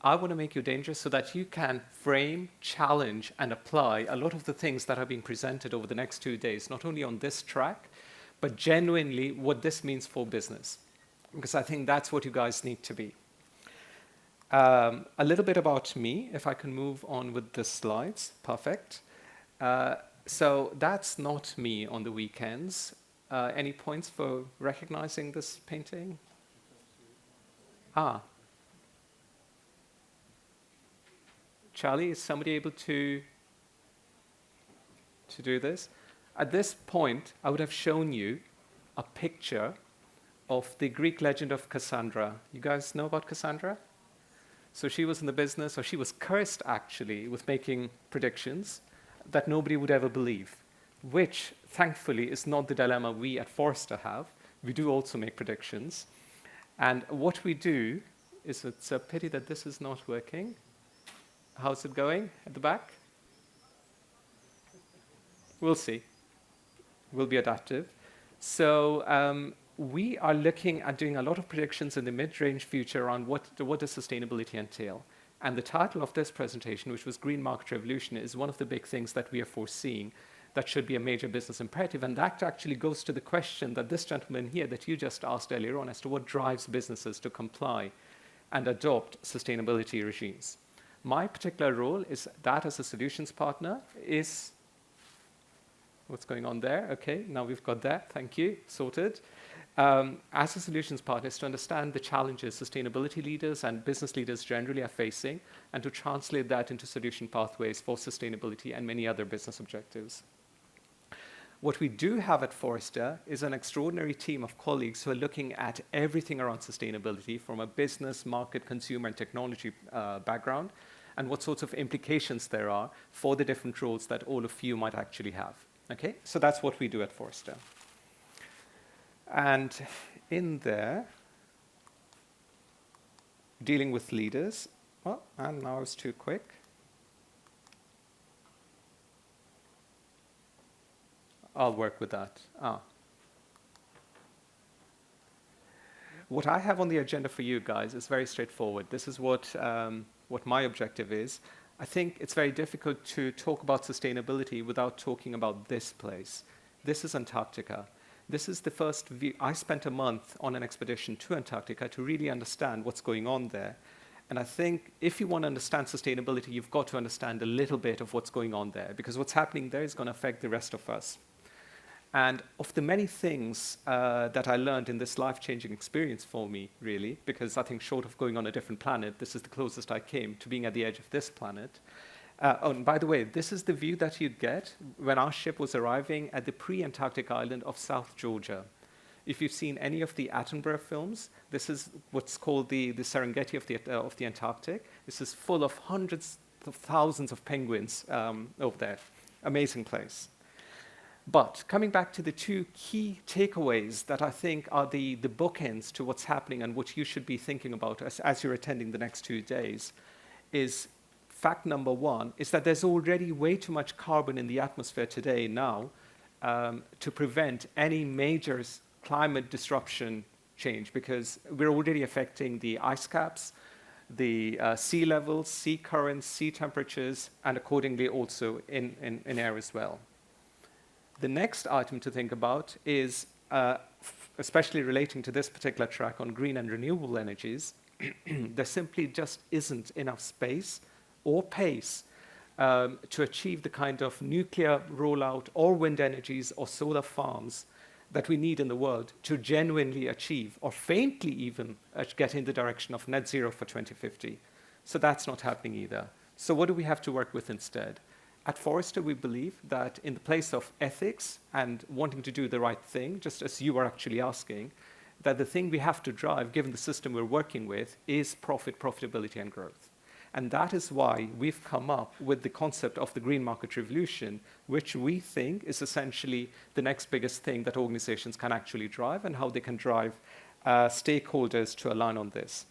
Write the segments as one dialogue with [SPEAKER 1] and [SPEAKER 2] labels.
[SPEAKER 1] I want to make you dangerous so that you can frame, challenge, and apply a lot of the things that are being presented over the next 2 days, not only on this track, but genuinely what this means for business. Because I think that's what you guys need to be. A little bit about me, if I can move on with the slides. Perfect. So that's not me on the weekends. Any points for recognizing this painting? Charlie, is somebody able to do this? At this point, I would have shown you a picture of the Greek legend of Cassandra. You guys know about Cassandra? So she was in the business, or she was cursed actually, with making predictions that nobody would ever believe, which thankfully is not the dilemma we at Forrester have. We do also make predictions. And what we do is, it's a pity that this is not working. How's it going at the back? We'll see. We'll be adaptive. So we are looking at doing a lot of predictions in the mid-range future around what does sustainability entail. And the title of this presentation, which was Green Market Revolution, is one of the big things that we are foreseeing that should be a major business imperative. And that actually goes to the question that this gentleman here that you just asked earlier on as to what drives businesses to comply and adopt sustainability regimes. My particular role is that as a solutions partner is, what's going on there? Okay, now we've got that, thank you, sorted. As a solutions partner is to understand the challenges sustainability leaders and business leaders generally are facing and to translate that into solution pathways for sustainability and many other business objectives. What we do have at Forrester is an extraordinary team of colleagues who are looking at everything around sustainability from a business, market, consumer, and technology background, and what sorts of implications there are for the different roles that all of you might actually have. Okay, so that's what we do at Forrester. And in there, dealing with leaders, well, and now I was too quick. I'll work with that. What I have on the agenda for you guys is very straightforward. This is what my objective is. I think it's very difficult to talk about sustainability without talking about this place. This is Antarctica. This is the first view. I spent a month on an expedition to Antarctica to really understand what's going on there. And I think if you want to understand sustainability, you've got to understand a little bit of what's going on there, because what's happening there is going to affect the rest of us. And of the many things that I learned in this life-changing experience for me, really, because I think short of going on a different planet, this is the closest I came to being at the edge of this planet. And by the way, this is the view that you'd get when our ship was arriving at the pre-Antarctic island of South Georgia. If you've seen any of the Attenborough films, this is what's called the Serengeti of the Antarctic. This is full of hundreds of thousands of penguins over there. Amazing place. But coming back to the two key takeaways that I think are the bookends to what's happening and what you should be thinking about as you're attending the next 2 days is fact number one is that there's already way too much carbon in the atmosphere today now to prevent any major climate disruption change, because we're already affecting the ice caps, the sea levels, sea currents, sea temperatures, and accordingly also in air as well. The next item to think about is, especially relating to this particular track on green and renewable energies, there simply just isn't enough space or pace to achieve the kind of nuclear rollout or wind energies or solar farms that we need in the world to genuinely achieve, or faintly even get in the direction of net zero for 2050. So that's not happening either. So what do we have to work with instead? At Forrester, we believe that in the place of ethics and wanting to do the right thing, just as you are actually asking, that the thing we have to drive, given the system we're working with, is profit, profitability, and growth. And that is why we've come up with the concept of the green market revolution, which we think is essentially the next biggest thing that organizations can actually drive and how they can drive stakeholders to align on this.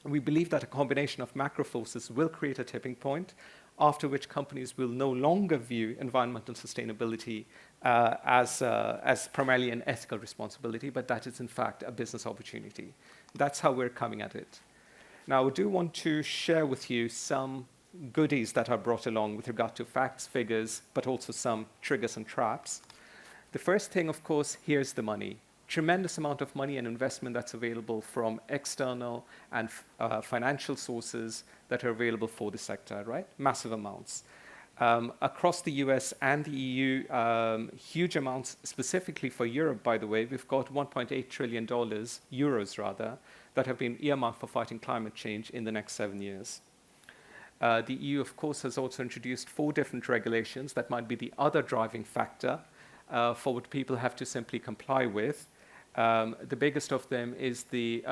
[SPEAKER 1] We believe that a combination of macro forces will create a tipping point, after which companies will no longer view environmental sustainability as primarily an ethical responsibility, but that is in fact a business opportunity. That's how we're coming at it. Now, I do want to share with you some goodies that are brought along with regard to facts, figures, but also some triggers and traps. The first thing, of course, here's the money. Tremendous amount of money and investment that's available from external and financial sources that are available for the sector, right? Massive amounts. Across the US and the EU, huge amounts specifically for Europe, by the way. We've got $1.8 trillion, euros rather, that have been earmarked for fighting climate change in the next 7 years. The EU, of course, has also introduced 4 different regulations that might be the other driving factor for what people have to simply comply with. The biggest of them is the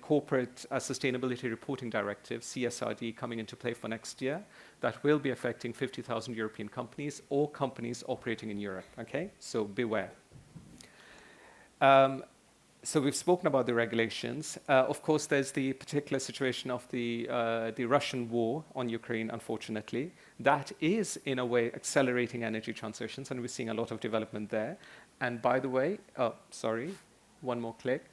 [SPEAKER 1] Corporate Sustainability Reporting Directive, CSRD, coming into play for next year. That will be affecting 50,000 European companies or companies operating in Europe, okay? So beware. So we've spoken about the regulations. Of course, there's the particular situation of the Russian war on Ukraine, unfortunately. That is, in a way, accelerating energy transitions, and we're seeing a lot of development there. And by the way, one more click.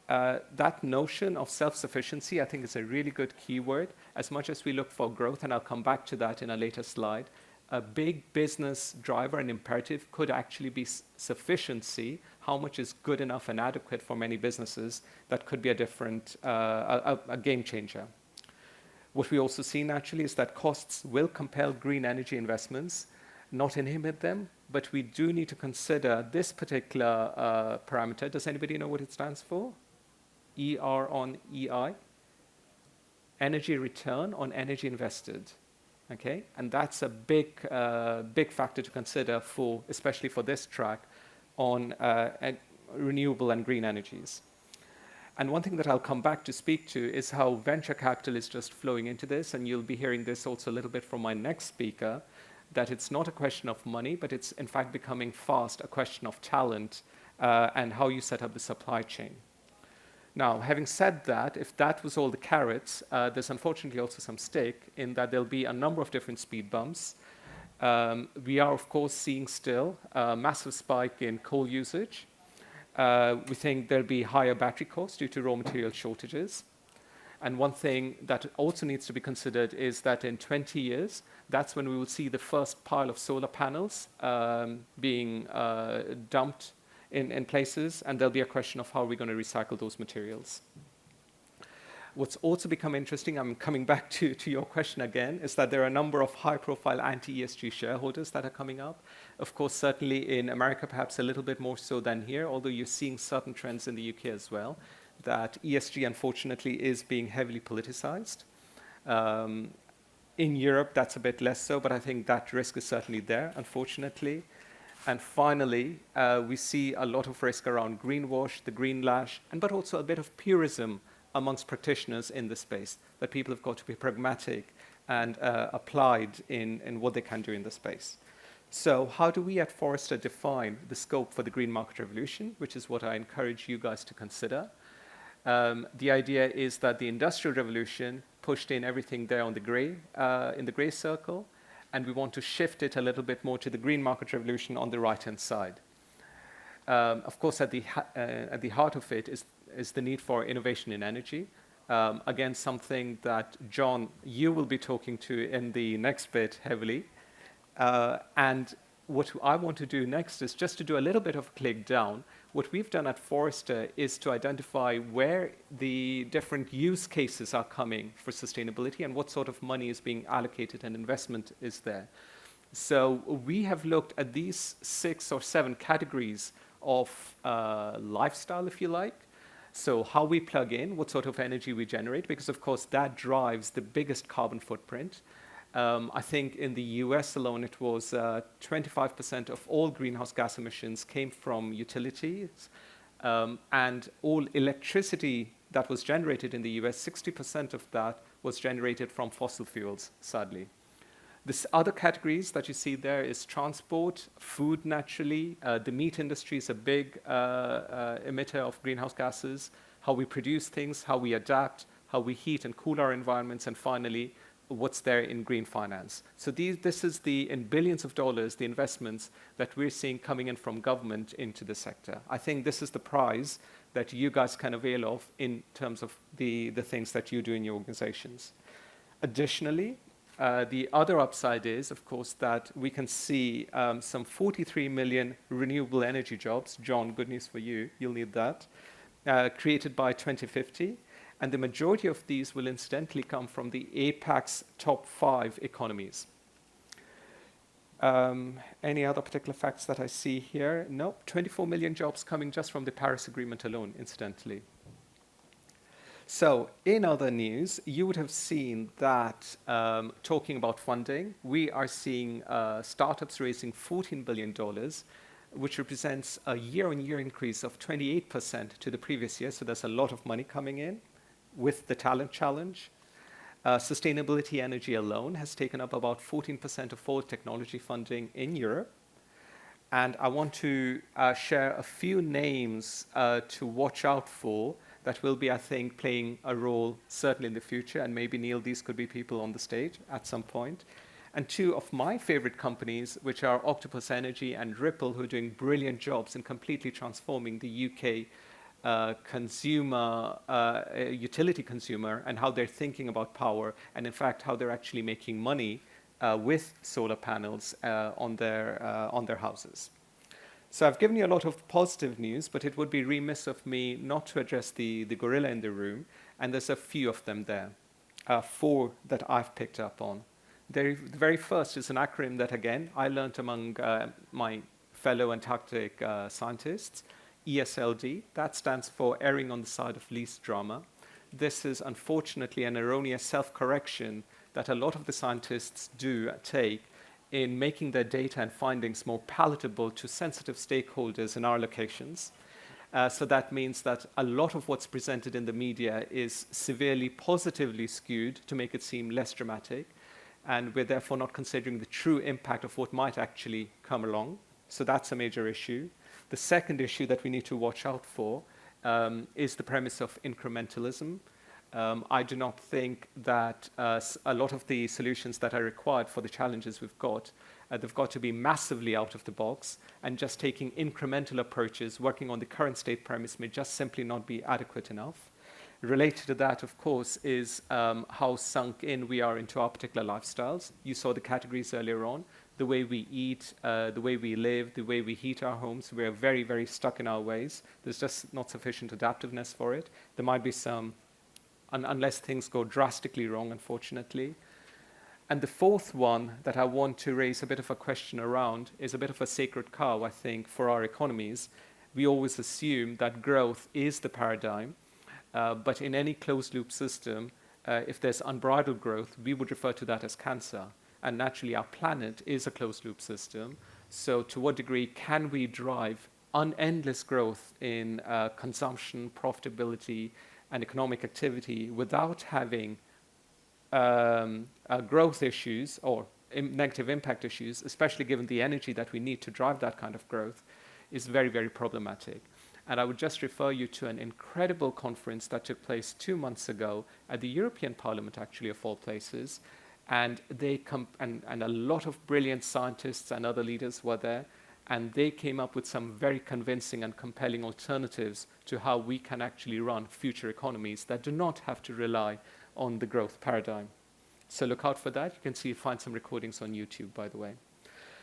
[SPEAKER 1] That notion of self-sufficiency, I think, is a really good keyword. As much as we look for growth, and I'll come back to that in a later slide, a big business driver and imperative could actually be sufficiency. How much is good enough and adequate for many businesses? That could be a different, a game changer. What we also see naturally is that costs will compel green energy investments, not inhibit them, but we do need to consider this particular parameter. Does anybody know what it stands for? ER on EI? Energy return on energy invested. Okay, and that's a big factor to consider for, especially for this track, on renewable and green energies. And one thing that I'll come back to speak to is how venture capital is just flowing into this, and you'll be hearing this also a little bit from my next speaker, that it's not a question of money, but it's in fact becoming fast a question of talent and how you set up the supply chain. Now, having said that, if that was all the carrots, there's unfortunately also some stick in that there'll be a number of different speed bumps. We are, of course, seeing still a massive spike in coal usage. We think there'll be higher battery costs due to raw material shortages. And one thing that also needs to be considered is that in 20 years, that's when we will see the first pile of solar panels being dumped in places, and there'll be a question of how we're going to recycle those materials. What's also become interesting, I'm coming back to your question again, is that there are a number of high-profile anti-ESG shareholders that are coming up. Of course, certainly in America, perhaps a little bit more so than here, although you're seeing certain trends in the UK as well, that ESG, unfortunately, is being heavily politicized. In Europe, that's a bit less so, but I think that risk is certainly there, unfortunately. And finally, we see a lot of risk around greenwash, the green lash, but also a bit of purism amongst practitioners in the space, that people have got to be pragmatic and applied in what they can do in the space. So how do we at Forrester define the scope for the green market revolution, which is what I encourage you guys to consider? The idea is that the Industrial Revolution pushed in everything there on the gray, in the gray circle, and we want to shift it a little bit more to the green market revolution on the right-hand side. Of course, at the heart of it is the need for innovation in energy. Again, something that, John, you will be talking to in the next bit heavily. And what I want to do next is just to do a little bit of a click down. What we've done at Forrester is to identify where the different use cases are coming for sustainability and what sort of money is being allocated and investment is there. So we have looked at these 6 or 7 categories of lifestyle, if you like. So how we plug in, what sort of energy we generate, because of course that drives the biggest carbon footprint. I think in the US alone, it was 25% of all greenhouse gas emissions came from utilities. And all electricity that was generated in the US, 60% of that was generated from fossil fuels, sadly. This other categories that you see there is transport, food naturally. The meat industry is a big emitter of greenhouse gases, how we produce things, how we adapt, how we heat and cool our environments, and finally, what's there in green finance. So this is in billions of dollars, the investments that we're seeing coming in from government into the sector. I think this is the prize that you guys can avail of in terms of the things that you do in your organizations. Additionally, the other upside is, of course, that we can see some 43 million renewable energy jobs. John, good news for you, you'll need that, created by 2050. And the majority of these will incidentally come from the APAC's top 5 economies. Any other particular facts that I see here? No, 24 million jobs coming just from the Paris Agreement alone, incidentally. So in other news, you would have seen that, talking about funding, we are seeing startups raising $14 billion, which represents a year-on-year increase of 28% to the previous year. So there's a lot of money coming in with the talent challenge. Sustainability energy alone has taken up about 14% of all technology funding in Europe. And I want to share a few names to watch out for that will be, I think, playing a role certainly in the future. And maybe, Neil, these could be people on the stage at some point. And 2 of my favorite companies, which are Octopus Energy and Ripple, who are doing brilliant jobs in completely transforming the UK utility consumer, and how they're thinking about power, and in fact how they're actually making money with solar panels on their houses. So I've given you a lot of positive news, but it would be remiss of me not to address the gorilla in the room, and there's a few of them there, 4 that I've picked up on. The very first is an acronym that, again, I learned among my fellow Antarctic scientists. ESLD, that stands for erring on the side of least drama. This is unfortunately an erroneous self-correction that a lot of the scientists do take in making their data and findings more palatable to sensitive stakeholders in our locations. So that means that a lot of what's presented in the media is severely positively skewed to make it seem less dramatic, and we're therefore not considering the true impact of what might actually come along. So that's a major issue. The second issue that we need to watch out for is the premise of incrementalism. I do not think that a lot of the solutions that are required for the challenges we've got, they've got to be massively out of the box, and just taking incremental approaches, working on the current state premise may just simply not be adequate enough. Related to that, of course, is how sunk in we are into our particular lifestyles. You saw the categories earlier on. The way we eat, the way we live, the way we heat our homes, we're very, very stuck in our ways. There's just not sufficient adaptiveness for it. There might be some, unless things go drastically wrong, unfortunately. And the fourth one that I want to raise a bit of a question around is a bit of a sacred cow, I think, for our economies. We always assume that growth is the paradigm, but in any closed-loop system, if there's unbridled growth, we would refer to that as cancer. And naturally, our planet is a closed-loop system. So to what degree can we drive endless growth in consumption, profitability, and economic activity without having growth issues or negative impact issues, especially given the energy that we need to drive that kind of growth, is very, very problematic. And I would just refer you to an incredible conference that took place 2 months ago at the European Parliament, actually, of all places. And and a lot of brilliant scientists and other leaders were there, and they came up with some very convincing and compelling alternatives to how we can actually run future economies that do not have to rely on the growth paradigm. So look out for that. You can find some recordings on YouTube, by the way.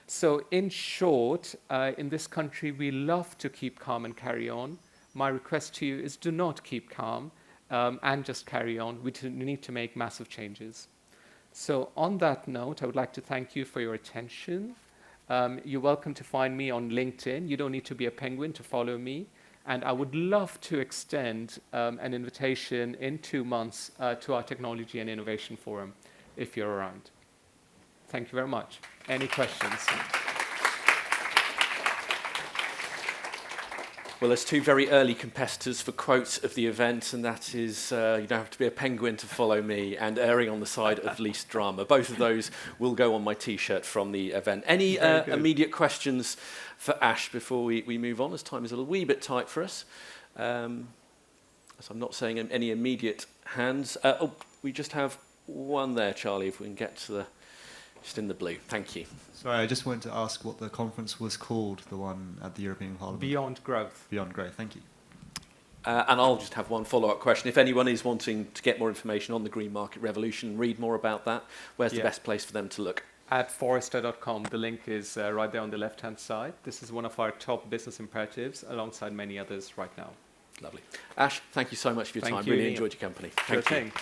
[SPEAKER 1] So in short, in this country, we love to keep calm and carry on. My request to you is do not keep calm and just carry on. We need to make massive changes. So on that note, I would like to thank you for your attention. You're welcome to find me on LinkedIn. You don't need to be a penguin to follow me. And I would love to extend an invitation in 2 months to our Technology and Innovation Forum, if you're around. Thank you very much. Any questions?
[SPEAKER 2] Well, there's 2 very early competitors for quotes of the event, and that is, you don't have to be a penguin to follow me, and erring on the side of least drama. Both of those will go on my T-shirt from the event. Any immediate questions for Ash before we move on, as time is a wee bit tight for us? So I'm not saying any immediate hands. We just have one there, Charlie, if we can get to the, just in the blue. Thank you.
[SPEAKER 3] Sorry, I just wanted to ask what the conference was called, the one at the European Parliament.
[SPEAKER 1] Beyond Growth.
[SPEAKER 3] Beyond Growth, thank you.
[SPEAKER 2] And I'll just have one follow-up question. If anyone is wanting to get more information on the Green Market Revolution, read more about that, where's the best place for them to look?
[SPEAKER 1] At forrester.com, the link is right there on the left-hand side. This is one of our top business imperatives, alongside many others right now.
[SPEAKER 2] Lovely. Ash, thank you so much for your time.
[SPEAKER 1] You,
[SPEAKER 2] Really
[SPEAKER 1] Ian.
[SPEAKER 2] enjoyed your company.
[SPEAKER 1] Sure
[SPEAKER 2] Thank you.
[SPEAKER 1] thing.